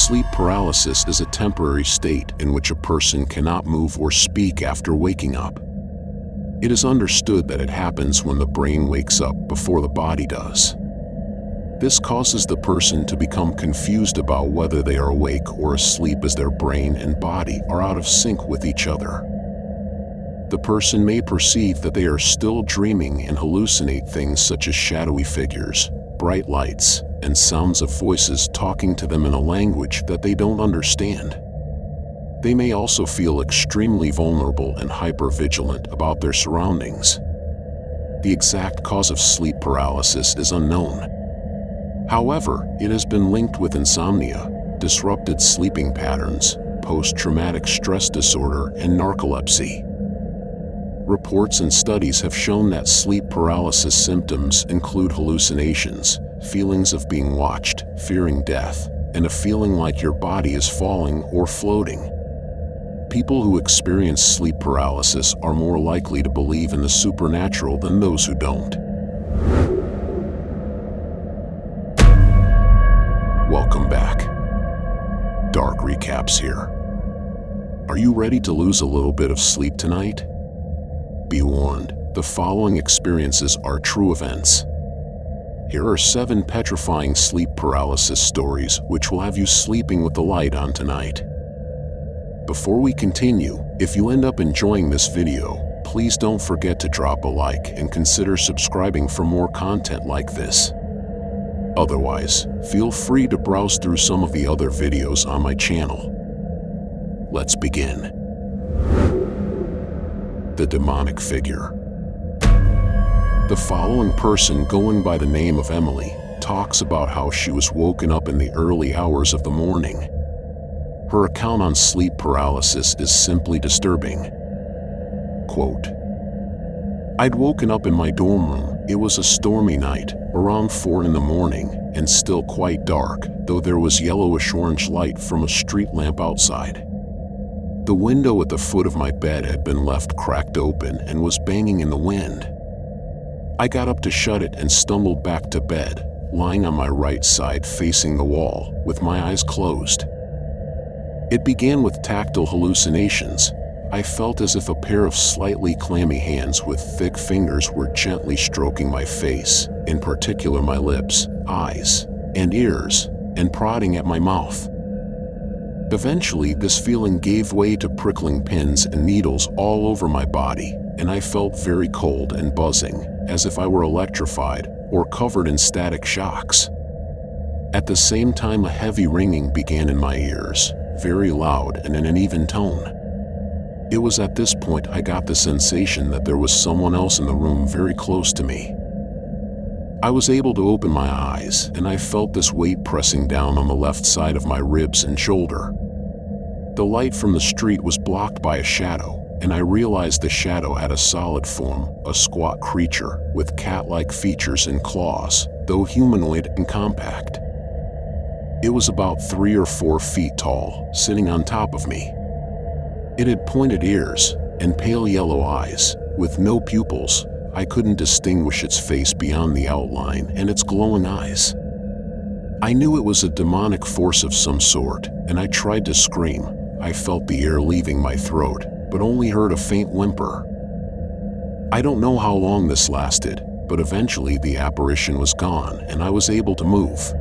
Sleep paralysis is a temporary state in which a person cannot move or speak after waking up. It is understood that it happens when the brain wakes up before the body does. This causes the person to become confused about whether they are awake or asleep, as their brain and body are out of sync with each other. The person may perceive that they are still dreaming and hallucinate things such as shadowy figures, bright lights, and sounds of voices talking to them in a language that they don't understand. They may also feel extremely vulnerable and hypervigilant about their surroundings. The exact cause of sleep paralysis is unknown. However, it has been linked with insomnia, disrupted sleeping patterns, post-traumatic stress disorder, and narcolepsy. Reports and studies have shown that sleep paralysis symptoms include hallucinations, feelings of being watched, fearing death, and a feeling like your body is falling or floating. People who experience sleep paralysis are more likely to believe in the supernatural than those who don't. Welcome back. Dark Recaps here. Are you ready to lose a little bit of sleep tonight? Be warned, the following experiences are true events. Here are 7 petrifying sleep paralysis stories which will have you sleeping with the light on tonight. Before we continue, if you end up enjoying this video, please don't forget to drop a like and consider subscribing for more content like this. Otherwise, feel free to browse through some of the other videos on my channel. Let's begin. The demonic figure. The following person, going by the name of Emily, talks about how she was woken up in the early hours of the morning. Her account on sleep paralysis is simply disturbing. Quote, "I'd woken up in my dorm room. It was a stormy night, around 4 in the morning, and still quite dark, though there was yellowish-orange light from a street lamp outside. The window at the foot of my bed had been left cracked open and was banging in the wind. I got up to shut it and stumbled back to bed, lying on my right side facing the wall, with my eyes closed. It began with tactile hallucinations. I felt as if a pair of slightly clammy hands with thick fingers were gently stroking my face, in particular my lips, eyes, and ears, and prodding at my mouth. Eventually, this feeling gave way to prickling pins and needles all over my body, and I felt very cold and buzzing, as if I were electrified or covered in static shocks. At the same time, a heavy ringing began in my ears, very loud and in an even tone. It was at this point I got the sensation that there was someone else in the room very close to me. I was able to open my eyes, and I felt this weight pressing down on the left side of my ribs and shoulder. The light from the street was blocked by a shadow, and I realized the shadow had a solid form, a squat creature with cat-like features and claws, though humanoid and compact. It was about 3 or 4 feet tall, sitting on top of me. It had pointed ears and pale yellow eyes, with no pupils. I couldn't distinguish its face beyond the outline and its glowing eyes. I knew it was a demonic force of some sort, and I tried to scream. I felt the air leaving my throat, but only heard a faint whimper. I don't know how long this lasted, but eventually the apparition was gone and I was able to move.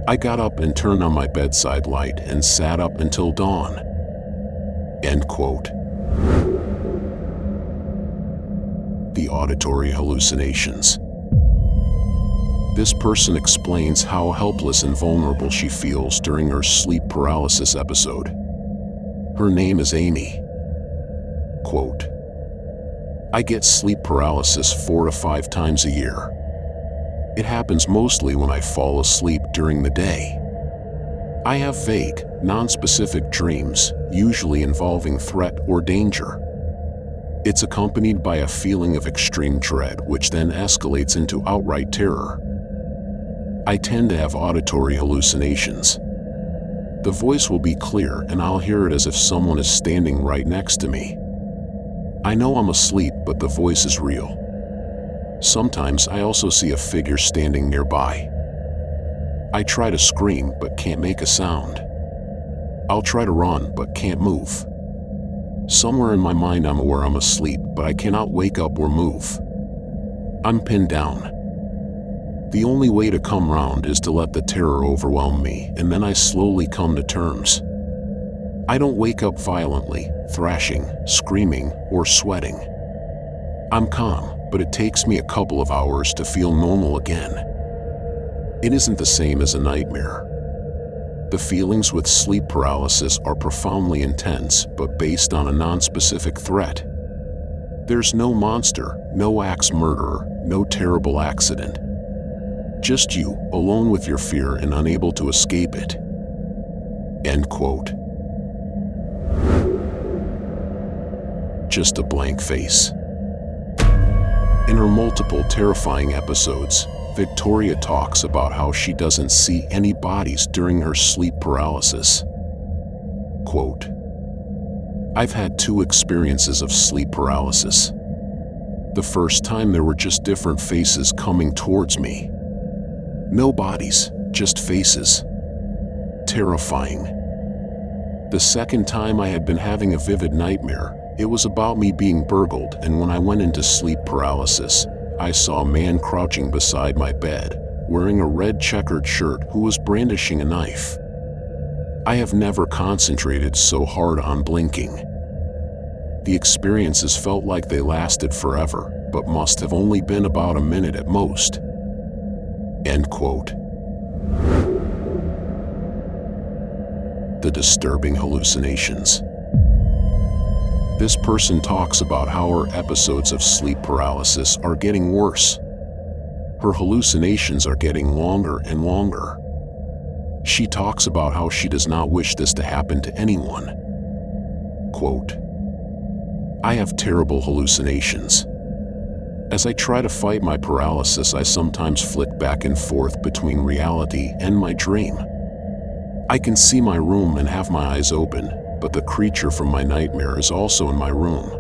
I got up and turned on my bedside light and sat up until dawn." End quote. The auditory hallucinations. This person explains how helpless and vulnerable she feels during her sleep paralysis episode. Her name is Amy. Quote, "I get sleep paralysis 4 to 5 times a year. It happens mostly when I fall asleep during the day. I have vague, non-specific dreams, usually involving threat or danger. It's accompanied by a feeling of extreme dread, which then escalates into outright terror. I tend to have auditory hallucinations. The voice will be clear and I'll hear it as if someone is standing right next to me. I know I'm asleep, but the voice is real. Sometimes I also see a figure standing nearby. I try to scream but can't make a sound. I'll try to run, but can't move. Somewhere in my mind I'm aware I'm asleep, but I cannot wake up or move. I'm pinned down. The only way to come round is to let the terror overwhelm me, and then I slowly come to terms. I don't wake up violently, thrashing, screaming, or sweating. I'm calm, but it takes me a couple of hours to feel normal again. It isn't the same as a nightmare. The feelings with sleep paralysis are profoundly intense, but based on a non-specific threat. There's no monster, no axe murderer, no terrible accident. Just you, alone with your fear and unable to escape it. End quote. Just a blank face. In her multiple terrifying episodes, Victoria talks about how she doesn't see any bodies during her sleep paralysis. Quote, I've had 2 experiences of sleep paralysis. The first time there were just different faces coming towards me. No bodies, just faces. Terrifying. The second time I had been having a vivid nightmare. It was about me being burgled, and when I went into sleep paralysis, I saw a man crouching beside my bed, wearing a red checkered shirt who was brandishing a knife. I have never concentrated so hard on blinking. The experiences felt like they lasted forever, but must have only been about a minute at most. End quote. The Disturbing Hallucinations. This person talks about how her episodes of sleep paralysis are getting worse. Her hallucinations are getting longer and longer. She talks about how she does not wish this to happen to anyone. Quote, I have terrible hallucinations. As I try to fight my paralysis, I sometimes flick back and forth between reality and my dream. I can see my room and have my eyes open, but the creature from my nightmare is also in my room.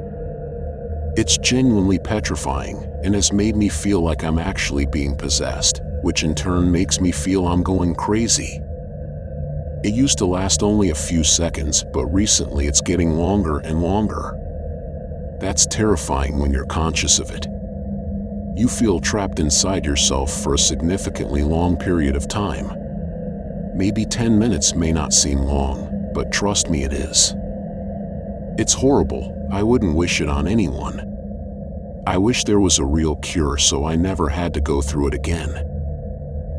It's genuinely petrifying and has made me feel like I'm actually being possessed, which in turn makes me feel I'm going crazy. It used to last only a few seconds, but recently it's getting longer and longer. That's terrifying when you're conscious of it. You feel trapped inside yourself for a significantly long period of time. Maybe 10 minutes may not seem long, but trust me, it is. It's horrible. I wouldn't wish it on anyone. I wish there was a real cure so I never had to go through it again.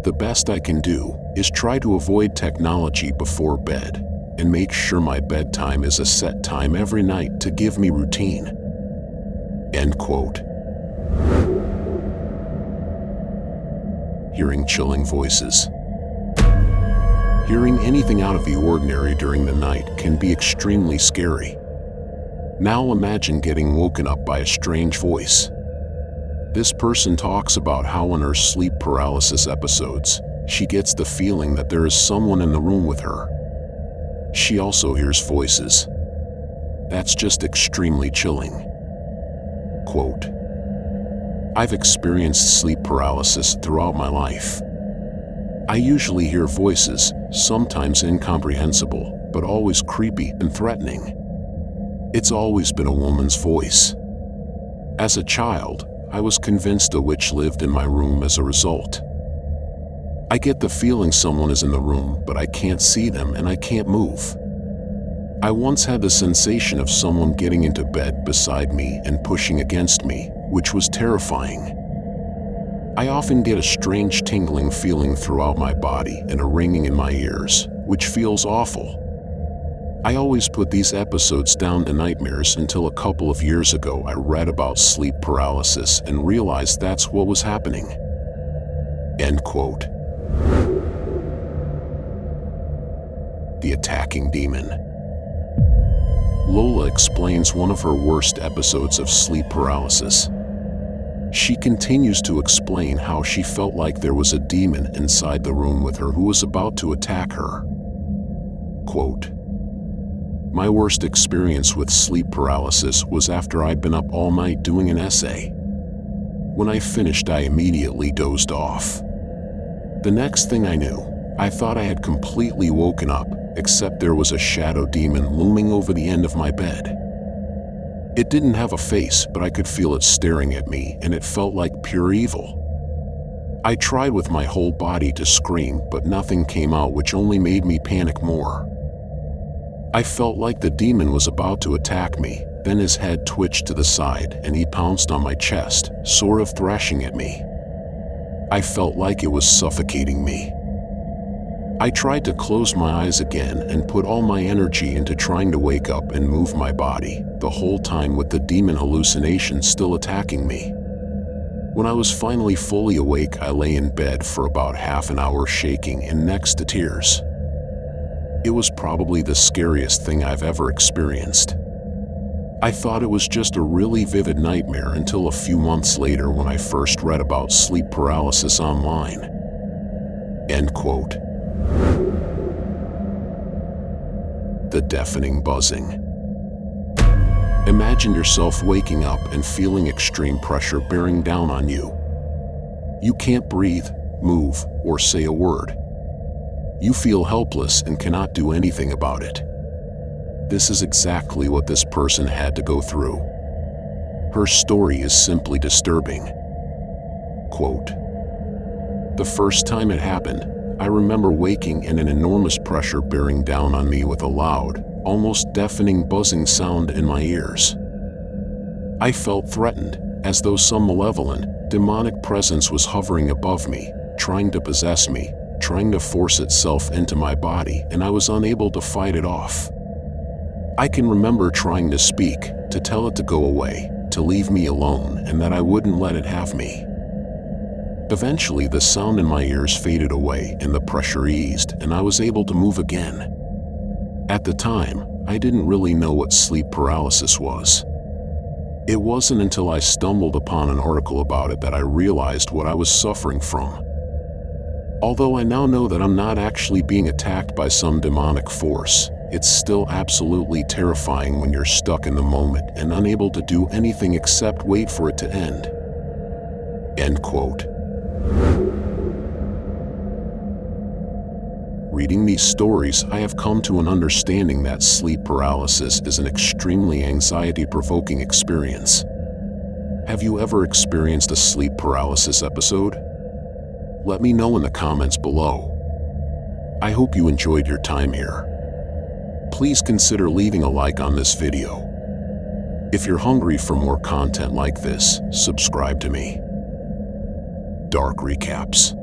The best I can do is try to avoid technology before bed and make sure my bedtime is a set time every night to give me routine. End quote. Hearing chilling voices. Hearing anything out of the ordinary during the night can be extremely scary. Now imagine getting woken up by a strange voice. This person talks about how in her sleep paralysis episodes, she gets the feeling that there is someone in the room with her. She also hears voices. That's just extremely chilling. Quote, I've experienced sleep paralysis throughout my life. I usually hear voices, sometimes incomprehensible, but always creepy and threatening. It's always been a woman's voice. As a child, I was convinced a witch lived in my room as a result. I get the feeling someone is in the room, but I can't see them and I can't move. I once had the sensation of someone getting into bed beside me and pushing against me, which was terrifying. I often get a strange tingling feeling throughout my body and a ringing in my ears, which feels awful. I always put these episodes down to nightmares until a couple of years ago I read about sleep paralysis and realized that's what was happening. End quote. The attacking demon. Lola explains one of her worst episodes of sleep paralysis. She continues to explain how she felt like there was a demon inside the room with her who was about to attack her. Quote, my worst experience with sleep paralysis was after I'd been up all night doing an essay. When I finished, I immediately dozed off. The next thing I knew, I thought I had completely woken up, except there was a shadow demon looming over the end of my bed. It didn't have a face, but I could feel it staring at me, and it felt like pure evil. I tried with my whole body to scream, but nothing came out, which only made me panic more. I felt like the demon was about to attack me, then his head twitched to the side and he pounced on my chest, sort of thrashing at me. I felt like it was suffocating me. I tried to close my eyes again and put all my energy into trying to wake up and move my body, the whole time with the demon hallucination still attacking me. When I was finally fully awake, I lay in bed for about half an hour shaking and next to tears. It was probably the scariest thing I've ever experienced. I thought it was just a really vivid nightmare until a few months later when I first read about sleep paralysis online." End quote. The deafening buzzing. Imagine yourself waking up and feeling extreme pressure bearing down on you. You can't breathe, move, or say a word. You feel helpless and cannot do anything about it. This is exactly what this person had to go through. Her story is simply disturbing. Quote, "The first time it happened, I remember waking and an enormous pressure bearing down on me with a loud, almost deafening buzzing sound in my ears. I felt threatened, as though some malevolent, demonic presence was hovering above me, trying to possess me, trying to force itself into my body, and I was unable to fight it off. I can remember trying to speak, to tell it to go away, to leave me alone, and that I wouldn't let it have me. Eventually, the sound in my ears faded away and the pressure eased, and I was able to move again. At the time, I didn't really know what sleep paralysis was. It wasn't until I stumbled upon an article about it that I realized what I was suffering from. Although I now know that I'm not actually being attacked by some demonic force, it's still absolutely terrifying when you're stuck in the moment and unable to do anything except wait for it to end." End quote. Reading these stories, I have come to an understanding that sleep paralysis is an extremely anxiety-provoking experience. Have you ever experienced a sleep paralysis episode? Let me know in the comments below. I hope you enjoyed your time here. Please consider leaving a like on this video. If you're hungry for more content like this, subscribe to me. Dark Recaps.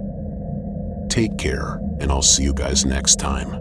Take care, and I'll see you guys next time.